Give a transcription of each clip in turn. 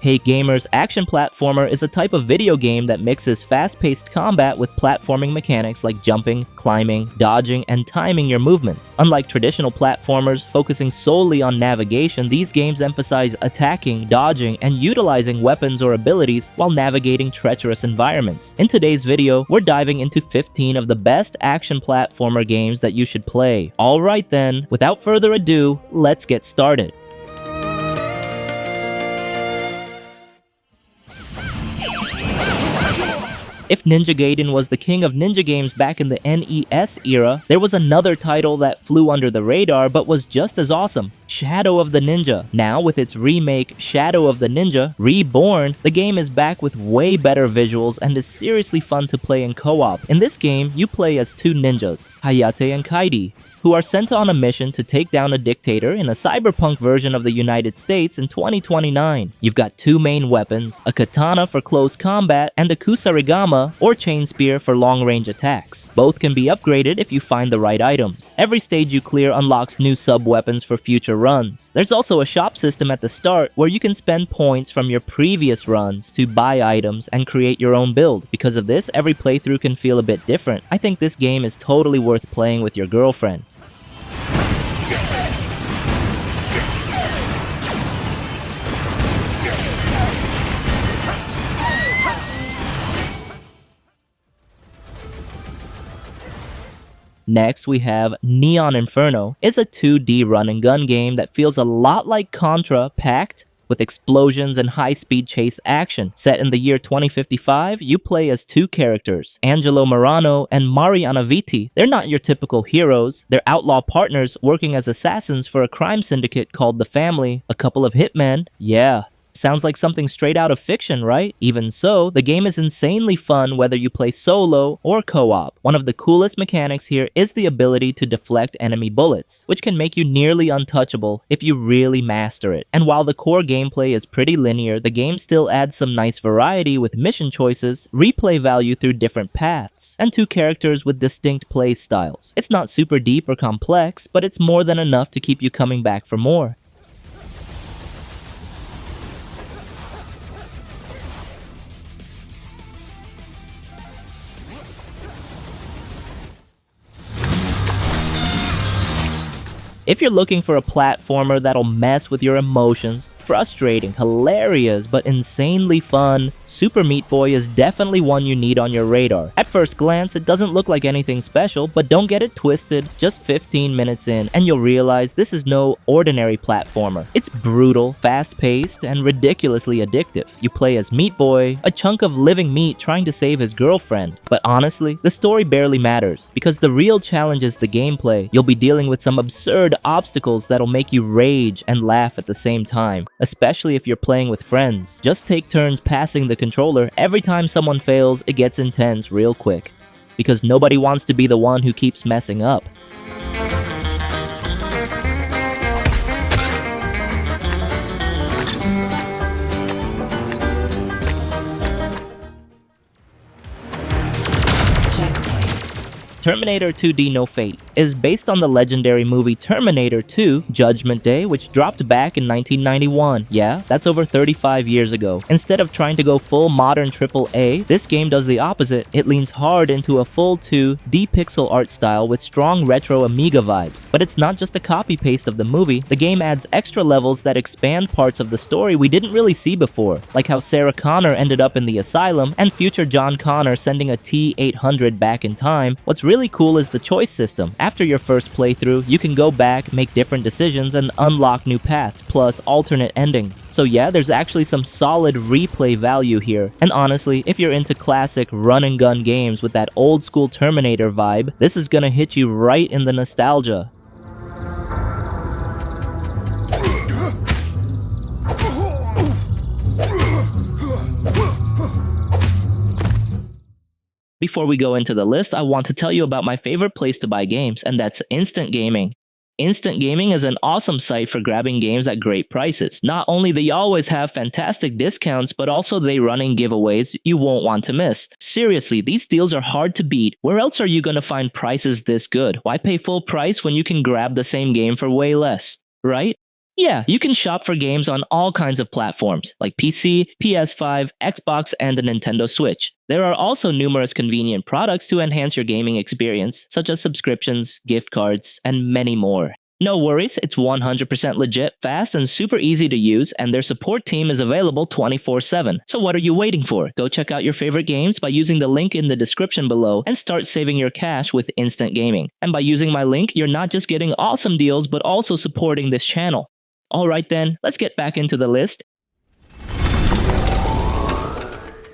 Hey gamers, action platformer is a type of video game that mixes fast-paced combat with platforming mechanics like jumping, climbing, dodging, and timing your movements. Unlike traditional platformers focusing solely on navigation, these games emphasize attacking, dodging, and utilizing weapons or abilities while navigating treacherous environments. In today's video, we're diving into 15 of the best action platformer games that you should play. Alright then, without further ado, let's get started. If Ninja Gaiden was the king of ninja games back in the NES era, there was another title that flew under the radar but was just as awesome: Shadow of the Ninja. Now, with its remake Shadow of the Ninja Reborn, the game is back with way better visuals and is seriously fun to play in co-op. In this game, you play as two ninjas, Hayate and Kaidi, who are sent on a mission to take down a dictator in a cyberpunk version of the United States in 2029. You've got two main weapons, a katana for close combat and a kusarigama or chain spear for long-range attacks. Both can be upgraded if you find the right items. Every stage you clear unlocks new sub-weapons for future runs. There's also a shop system at the start where you can spend points from your previous runs to buy items and create your own build. Because of this, every playthrough can feel a bit different. I think this game is totally worth playing with your girlfriend. Next, we have Neon Inferno. It's a 2D run-and-gun game that feels a lot like Contra, packed with explosions and high-speed chase action. Set in the year 2055, you play as two characters, Angelo Morano and Mariana Viti. They're not your typical heroes. They're outlaw partners working as assassins for a crime syndicate called The Family. A couple of hitmen. Yeah. Sounds like something straight out of fiction, right? Even so, the game is insanely fun whether you play solo or co-op. One of the coolest mechanics here is the ability to deflect enemy bullets, which can make you nearly untouchable if you really master it. And while the core gameplay is pretty linear, the game still adds some nice variety with mission choices, replay value through different paths, and two characters with distinct play styles. It's not super deep or complex, but it's more than enough to keep you coming back for more. If you're looking for a platformer that'll mess with your emotions, frustrating, hilarious, but insanely fun, Super Meat Boy is definitely one you need on your radar. At first glance, it doesn't look like anything special, but don't get it twisted. Just 15 minutes in, and you'll realize this is no ordinary platformer. It's brutal, fast-paced, and ridiculously addictive. You play as Meat Boy, a chunk of living meat trying to save his girlfriend. But honestly, the story barely matters, because the real challenge is the gameplay. You'll be dealing with some absurd obstacles that'll make you rage and laugh at the same time, especially if you're playing with friends. Just take turns passing the controller. Every time someone fails, it gets intense real quick, because nobody wants to be the one who keeps messing up. Terminator 2D No Fate is based on the legendary movie Terminator 2 Judgment Day, which dropped back in 1991. Yeah, that's over 35 years ago. Instead of trying to go full modern AAA, this game does the opposite. It leans hard into a full 2D pixel art style with strong retro Amiga vibes. But it's not just a copy-paste of the movie. The game adds extra levels that expand parts of the story we didn't really see before, like how Sarah Connor ended up in the asylum and future John Connor sending a T-800 back in time. What's really cool is the choice system. After your first playthrough, you can go back, make different decisions, and unlock new paths, plus alternate endings. So yeah, there's actually some solid replay value here. And honestly, if you're into classic run-and-gun games with that old-school Terminator vibe, this is gonna hit you right in the nostalgia. Before we go into the list, I want to tell you about my favorite place to buy games, and that's Instant Gaming. Instant Gaming is an awesome site for grabbing games at great prices. Not only they always have fantastic discounts, but also they run in giveaways you won't want to miss. Seriously, these deals are hard to beat. Where else are you gonna find prices this good? Why pay full price when you can grab the same game for way less, right? Yeah, you can shop for games on all kinds of platforms, like PC, PS5, Xbox, and a Nintendo Switch. There are also numerous convenient products to enhance your gaming experience, such as subscriptions, gift cards, and many more. No worries, it's 100% legit, fast, and super easy to use, and their support team is available 24/7. So what are you waiting for? Go check out your favorite games by using the link in the description below and start saving your cash with instant gaming. And by using my link, you're not just getting awesome deals, but also supporting this channel. Alright then, let's get back into the list.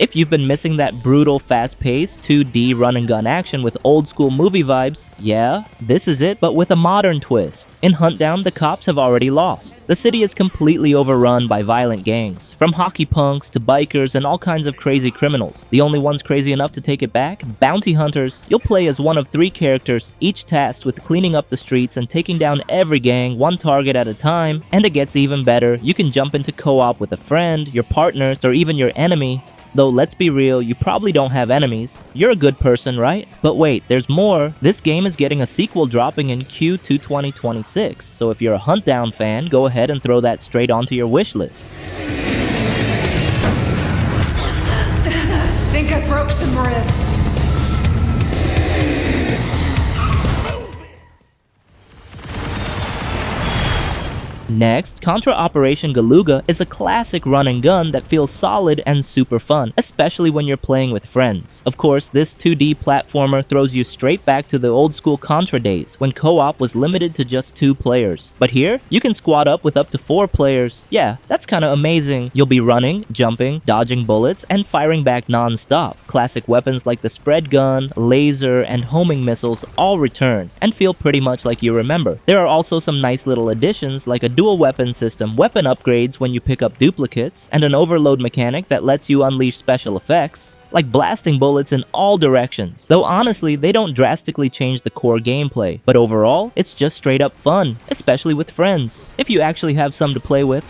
If you've been missing that brutal, fast-paced, 2D run-and-gun action with old-school movie vibes, yeah, this is it, but with a modern twist. In HUNTDOWN, the cops have already lost. The city is completely overrun by violent gangs, from hockey punks to bikers and all kinds of crazy criminals. The only ones crazy enough to take it back? Bounty hunters. You'll play as one of 3 characters, each tasked with cleaning up the streets and taking down every gang, one target at a time. And it gets even better, you can jump into co-op with a friend, your partners, or even your enemy. Though let's be real, you probably don't have enemies. You're a good person, right? But wait, there's more. This game is getting a sequel dropping in Q2 2026, so if you're a HUNTDOWN fan, go ahead and throw that straight onto your wish list. Think I broke some ribs. Next, Contra Operation Galuga is a classic run and gun that feels solid and super fun, especially when you're playing with friends. Of course, this 2D platformer throws you straight back to the old school Contra days, when co-op was limited to just 2 players. But here, you can squad up with up to 4 players. Yeah, that's kinda amazing. You'll be running, jumping, dodging bullets, and firing back non-stop. Classic weapons like the spread gun, laser, and homing missiles all return, and feel pretty much like you remember. There are also some nice little additions like a dual weapon system, weapon upgrades when you pick up duplicates, and an overload mechanic that lets you unleash special effects, like blasting bullets in all directions. Though honestly, they don't drastically change the core gameplay, but overall, it's just straight up fun, especially with friends, if you actually have some to play with.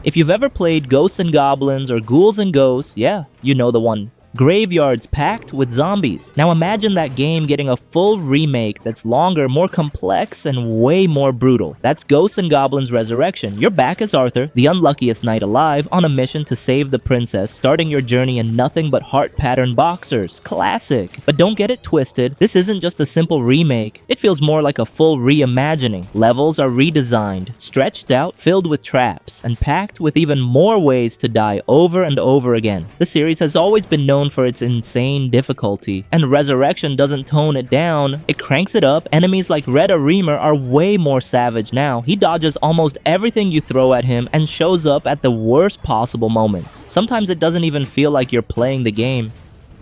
If you've ever played Ghosts and Goblins or Ghouls and Ghosts, yeah, you know the one. Graveyards packed with zombies. Now imagine that game getting a full remake that's longer, more complex, and way more brutal. That's Ghosts and Goblins Resurrection. You're back as Arthur, the unluckiest knight alive, on a mission to save the princess, starting your journey in nothing but heart-patterned boxers. Classic. But don't get it twisted, this isn't just a simple remake. It feels more like a full reimagining. Levels are redesigned, stretched out, filled with traps, and packed with even more ways to die over and over again. The series has always been known for its insane difficulty, and Resurrection doesn't tone it down, it cranks it up. Enemies like Red Reamer are way more savage now. He dodges almost everything you throw at him and shows up at the worst possible moments. Sometimes it doesn't even feel like you're playing the game.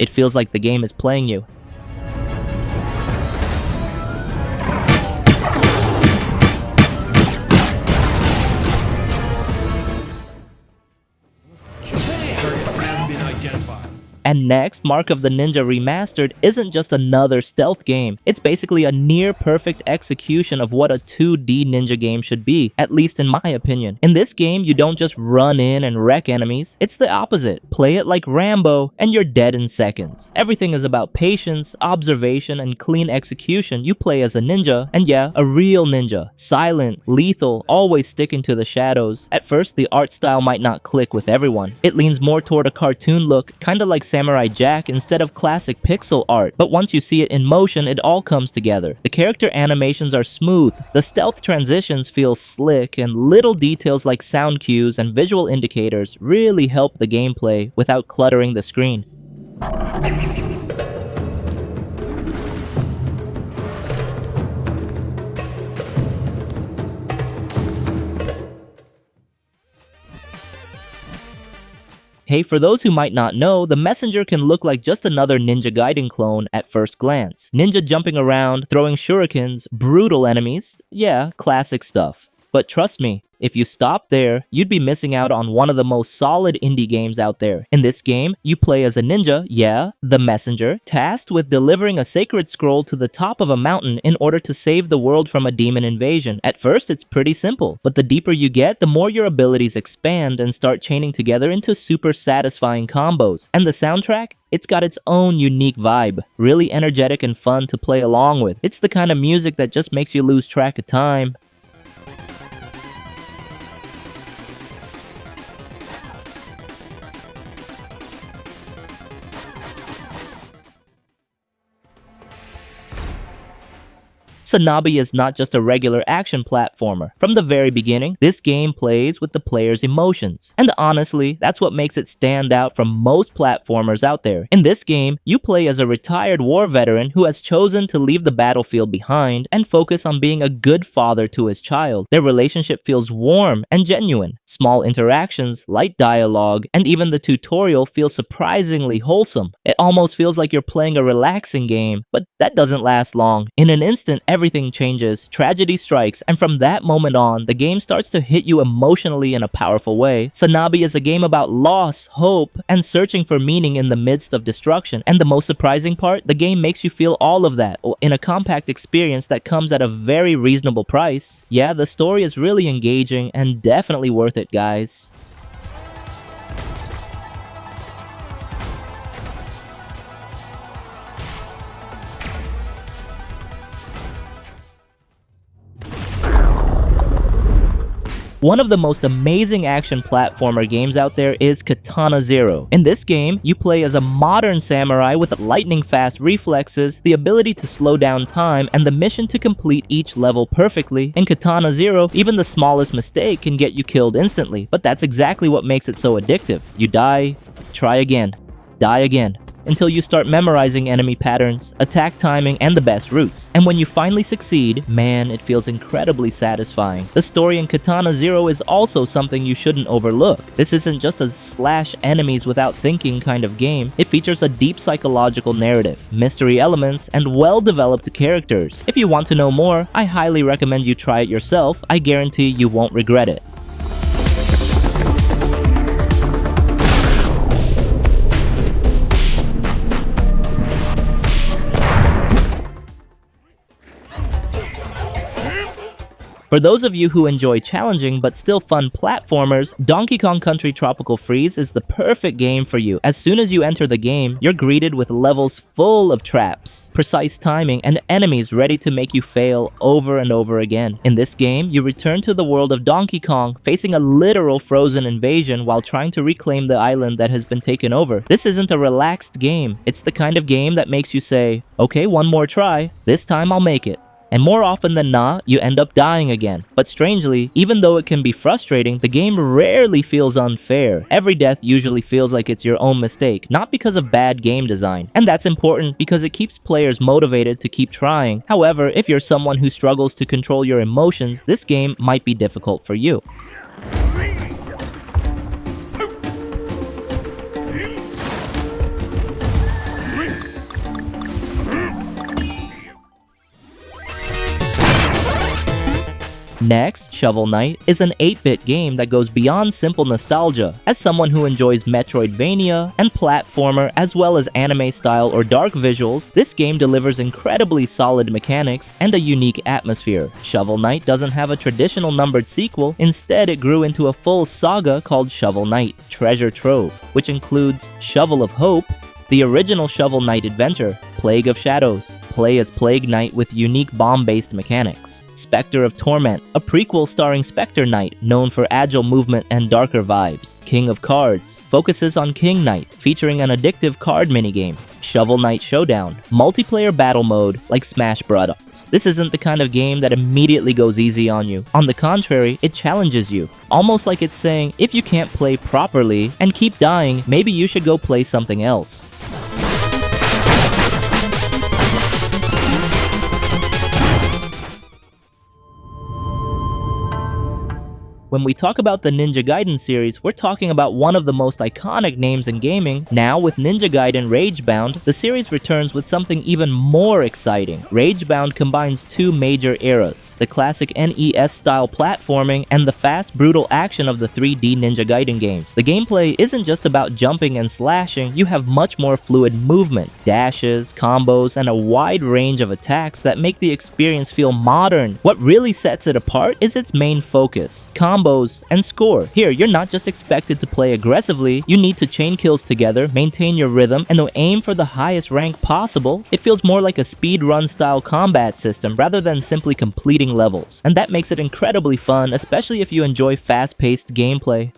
It feels like the game is playing you. And next, Mark of the Ninja Remastered isn't just another stealth game. It's basically a near-perfect execution of what a 2D ninja game should be, at least in my opinion. In this game, you don't just run in and wreck enemies. It's the opposite. Play it like Rambo, and you're dead in seconds. Everything is about patience, observation, and clean execution. You play as a ninja, and yeah, a real ninja. Silent, lethal, always sticking to the shadows. At first, the art style might not click with everyone. It leans more toward a cartoon look, kinda like Samurai Jack instead of classic pixel art, but once you see it in motion, it all comes together. The character animations are smooth, the stealth transitions feel slick, and little details like sound cues and visual indicators really help the gameplay without cluttering the screen. Hey, for those who might not know, the messenger can look like just another Ninja Gaiden clone at first glance. Ninja jumping around, throwing shurikens, brutal enemies, yeah, classic stuff. But trust me, if you stop there, you'd be missing out on one of the most solid indie games out there. In this game, you play as a ninja, yeah, the messenger, tasked with delivering a sacred scroll to the top of a mountain in order to save the world from a demon invasion. At first, it's pretty simple, but the deeper you get, the more your abilities expand and start chaining together into super satisfying combos. And the soundtrack? It's got its own unique vibe, really energetic and fun to play along with. It's the kind of music that just makes you lose track of time. SANABI is not just a regular action platformer. From the very beginning, this game plays with the player's emotions. And honestly, that's what makes it stand out from most platformers out there. In this game, you play as a retired war veteran who has chosen to leave the battlefield behind and focus on being a good father to his child. Their relationship feels warm and genuine. Small interactions, light dialogue, and even the tutorial feels surprisingly wholesome. It almost feels like you're playing a relaxing game, but that doesn't last long. In an instant, everything changes, tragedy strikes, and from that moment on, the game starts to hit you emotionally in a powerful way. SANABI is a game about loss, hope, and searching for meaning in the midst of destruction. And the most surprising part, the game makes you feel all of that in a compact experience that comes at a very reasonable price. Yeah, the story is really engaging and definitely worth it, guys. One of the most amazing action platformer games out there is Katana ZERO. In this game, you play as a modern samurai with lightning-fast reflexes, the ability to slow down time, and the mission to complete each level perfectly. In Katana ZERO, even the smallest mistake can get you killed instantly, but that's exactly what makes it so addictive. You die, try again, die again, until you start memorizing enemy patterns, attack timing, and the best routes. And when you finally succeed, man, it feels incredibly satisfying. The story in Katana ZERO is also something you shouldn't overlook. This isn't just a slash enemies without thinking kind of game. It features a deep psychological narrative, mystery elements, and well-developed characters. If you want to know more, I highly recommend you try it yourself. I guarantee you won't regret it. For those of you who enjoy challenging but still fun platformers, Donkey Kong Country Tropical Freeze is the perfect game for you. As soon as you enter the game, you're greeted with levels full of traps, precise timing, and enemies ready to make you fail over and over again. In this game, you return to the world of Donkey Kong, facing a literal frozen invasion while trying to reclaim the island that has been taken over. This isn't a relaxed game. It's the kind of game that makes you say, okay, one more try, this time I'll make it. And more often than not, you end up dying again. But strangely, even though it can be frustrating, the game rarely feels unfair. Every death usually feels like it's your own mistake, not because of bad game design. And that's important because it keeps players motivated to keep trying. However, if you're someone who struggles to control your emotions, this game might be difficult for you. Next, Shovel Knight is an 8-bit game that goes beyond simple nostalgia. As someone who enjoys Metroidvania and platformer as well as anime style or dark visuals, this game delivers incredibly solid mechanics and a unique atmosphere. Shovel Knight doesn't have a traditional numbered sequel, instead it grew into a full saga called Shovel Knight Treasure Trove, which includes Shovel of Hope, the original Shovel Knight adventure, Plague of Shadows, play as Plague Knight with unique bomb-based mechanics, Spectre of Torment, a prequel starring Spectre Knight, known for agile movement and darker vibes. King of Cards, focuses on King Knight, featuring an addictive card minigame. Shovel Knight Showdown, multiplayer battle mode like Smash Bros. This isn't the kind of game that immediately goes easy on you. On the contrary, it challenges you. Almost like it's saying, if you can't play properly and keep dying, maybe you should go play something else. When we talk about the Ninja Gaiden series, we're talking about one of the most iconic names in gaming. Now, with Ninja Gaiden Ragebound, the series returns with something even more exciting. Ragebound combines two major eras, the classic NES-style platforming and the fast, brutal action of the 3D Ninja Gaiden games. The gameplay isn't just about jumping and slashing, you have much more fluid movement, dashes, combos, and a wide range of attacks that make the experience feel modern. What really sets it apart is its main focus, combos and score. Here, you're not just expected to play aggressively, you need to chain kills together, maintain your rhythm, and aim for the highest rank possible. It feels more like a speedrun style combat system rather than simply completing levels. And that makes it incredibly fun, especially if you enjoy fast-paced gameplay.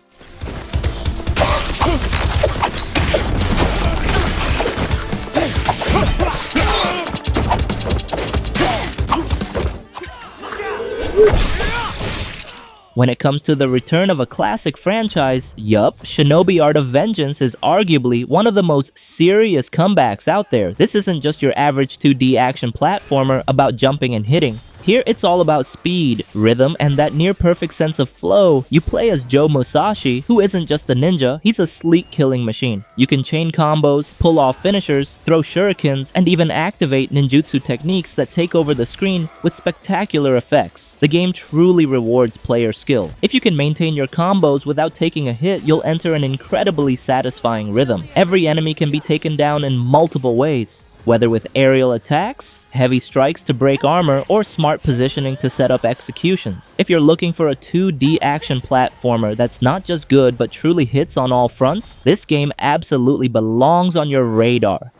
When it comes to the return of a classic franchise, yup, Shinobi Art of Vengeance is arguably one of the most serious comebacks out there. This isn't just your average 2D action platformer about jumping and hitting. Here, it's all about speed, rhythm, and that near-perfect sense of flow. You play as Joe Musashi, who isn't just a ninja, he's a sleek killing machine. You can chain combos, pull off finishers, throw shurikens, and even activate ninjutsu techniques that take over the screen with spectacular effects. The game truly rewards player skill. If you can maintain your combos without taking a hit, you'll enter an incredibly satisfying rhythm. Every enemy can be taken down in multiple ways, whether with aerial attacks, heavy strikes to break armor, or smart positioning to set up executions. If you're looking for a 2D action platformer that's not just good but truly hits on all fronts, this game absolutely belongs on your radar.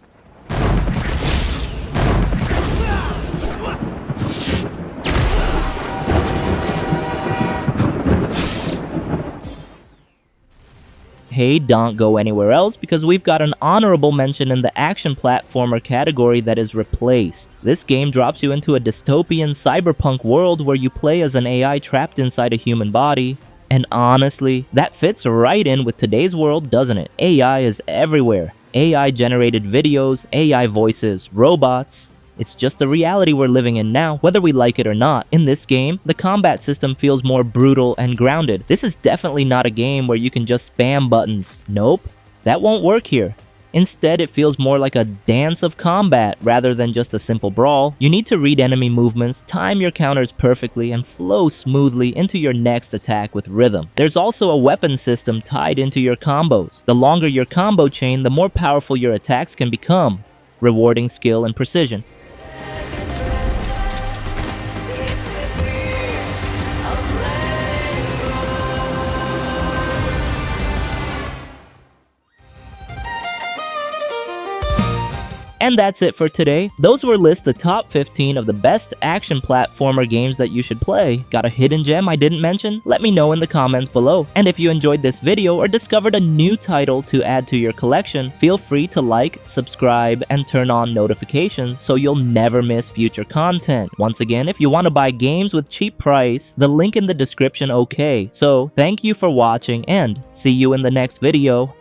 Hey, don't go anywhere else because we've got an honorable mention in the action platformer category that is replaced. This game drops you into a dystopian cyberpunk world where you play as an AI trapped inside a human body. And honestly, that fits right in with today's world, doesn't it? AI is everywhere. AI generated videos, AI voices, robots. It's just the reality we're living in now, whether we like it or not. In this game, the combat system feels more brutal and grounded. This is definitely not a game where you can just spam buttons. Nope, that won't work here. Instead, it feels more like a dance of combat rather than just a simple brawl. You need to read enemy movements, time your counters perfectly, and flow smoothly into your next attack with rhythm. There's also a weapon system tied into your combos. The longer your combo chain, the more powerful your attacks can become, rewarding skill and precision. And that's it for today. Those were lists the top 15 of the best action platformer games that you should play. Got a hidden gem I didn't mention? Let me know in the comments below. And if you enjoyed this video or discovered a new title to add to your collection, feel free to like, subscribe, and turn on notifications so you'll never miss future content. Once again, if you want to buy games with cheap price, the link in the description okay. So, thank you for watching and see you in the next video.